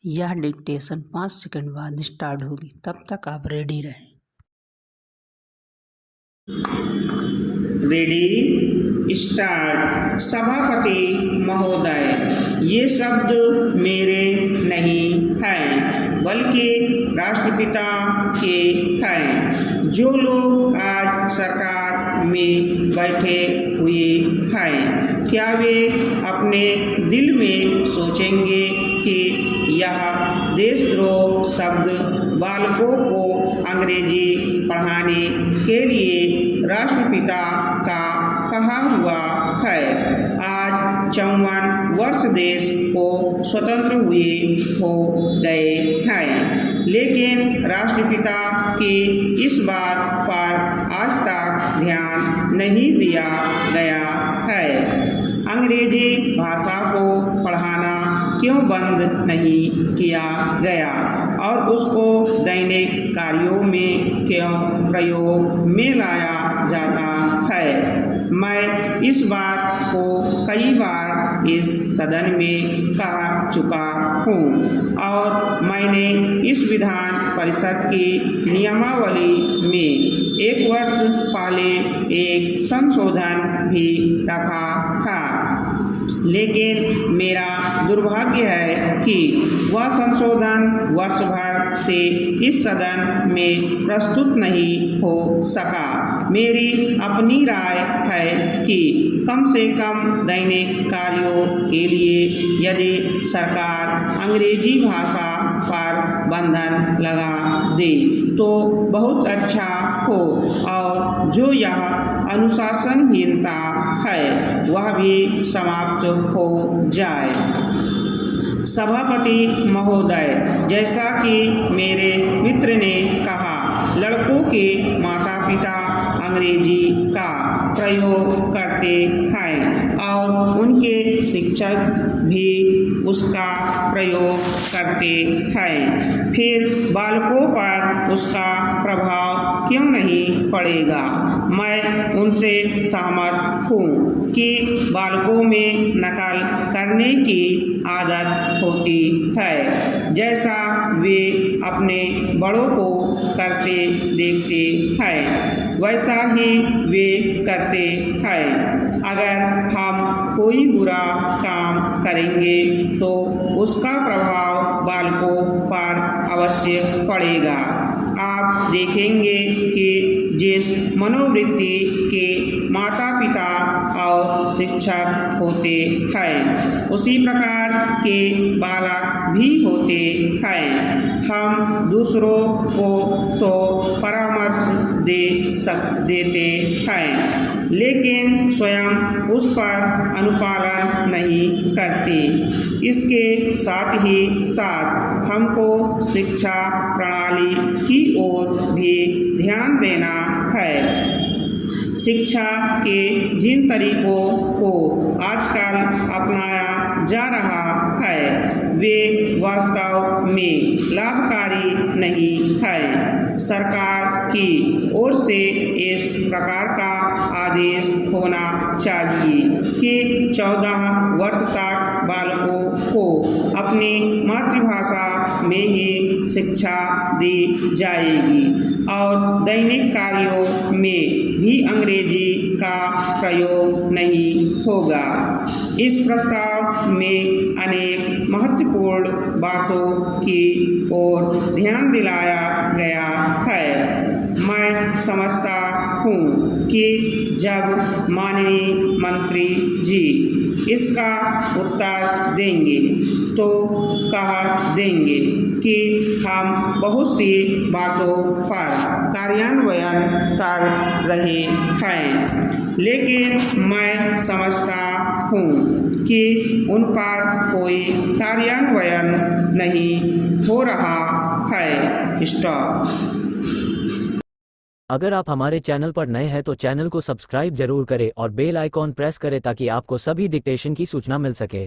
यह dictation 5 second बाद start होगी, तब तक आप रेडी रहें। Ready start. सभापति महोदय, ये शब्द मेरे नहीं हैं, बल्कि राष्ट्रपिता के हैं। जो लोग आज सरकार में बैठे हुए हैं, क्या वे अपने दिल में सोचेंगे कि यह देशद्रोह शब्द बालकों को अंग्रेजी पढ़ाने के लिए राष्ट्रपिता का कहा हुआ है? आज 54 वर्ष देश को स्वतंत्र हुए हो गए हैं, लेकिन राष्ट्रपिता की इस बात पर आज तक ध्यान नहीं दिया गया है। अंग्रेजी भाषा को पढ़ाना क्यों बंद नहीं किया गया और उसको दैनिक कार्यों में क्यों प्रयोग में लाया जाता है? मैं इस बात को कई बार इस सदन में कह चुका हूँ और मैंने इस विधान परिषद की नियमावली में 1 वर्ष पहले एक संशोधन भी रखा था, लेकिन मेरा दुर्भाग्य है कि वह संशोधन वर्ष भर से इस सदन में प्रस्तुत नहीं हो सका। मेरी अपनी राय है कि कम से कम दैनिक कार्यों के लिए यदि सरकार अंग्रेजी भाषा पर बंधन लगा दे तो बहुत अच्छा हो और जो यह अनुशासनहीनता है वह भी समाप्त हो जाए। सभापति महोदय, जैसा कि मेरे मित्र ने कहा, लड़कों के माता पिता अंग्रेजी का प्रयोग करते हैं और उनके शिक्षक भी उसका प्रयोग करते हैं, फिर बालकों पर उसका प्रभाव क्यों नहीं पड़ेगा? मैं उनसे सहमत हूँ कि बालकों में नकल करने की आदत होती है, जैसा वे अपने बड़ों को करते देखते हैं वैसा ही वे करते हैं। अगर हम कोई बुरा काम करेंगे तो उसका प्रभाव बालकों पर अवश्य पड़ेगा। आप देखेंगे कि जिस मनोवृत्ति के माता पिता और शिक्षक होते हैं उसी प्रकार के बालक भी होते हैं। हम दूसरों को तो परामर्श देते हैं, लेकिन स्वयं उस पर अनुपालन नहीं करते। इसके साथ ही साथ हमको शिक्षा प्रणाली की ओर भी ध्यान देना है। शिक्षा के जिन तरीकों को आजकल अपनाया जा रहा है वे वास्तव में लाभकारी नहीं है। सरकार की ओर से इस प्रकार का आदेश होना चाहिए कि 14 वर्ष तक बालकों को अपनी मातृभाषा में ही शिक्षा दी जाएगी और दैनिक कार्यों में भी अंग्रेजी का प्रयोग नहीं होगा। इस प्रस्ताव में अनेक महत्वपूर्ण बातों की ओर ध्यान दिलाया गया है। मैं समझता हूँ कि जब माननीय मंत्री जी इसका उत्तर देंगे तो कह देंगे कि हम बहुत सी बातों पर कार्यान्वयन कर रहे हैं, लेकिन मैं समझता हूँ कि उन पर कोई कार्यान्वयन नहीं हो रहा है। स्टॉप। अगर आप हमारे चैनल पर नए हैं तो चैनल को सब्सक्राइब जरूर करें और बेल आइकॉन प्रेस करें ताकि आपको सभी डिक्टेशन की सूचना मिल सके।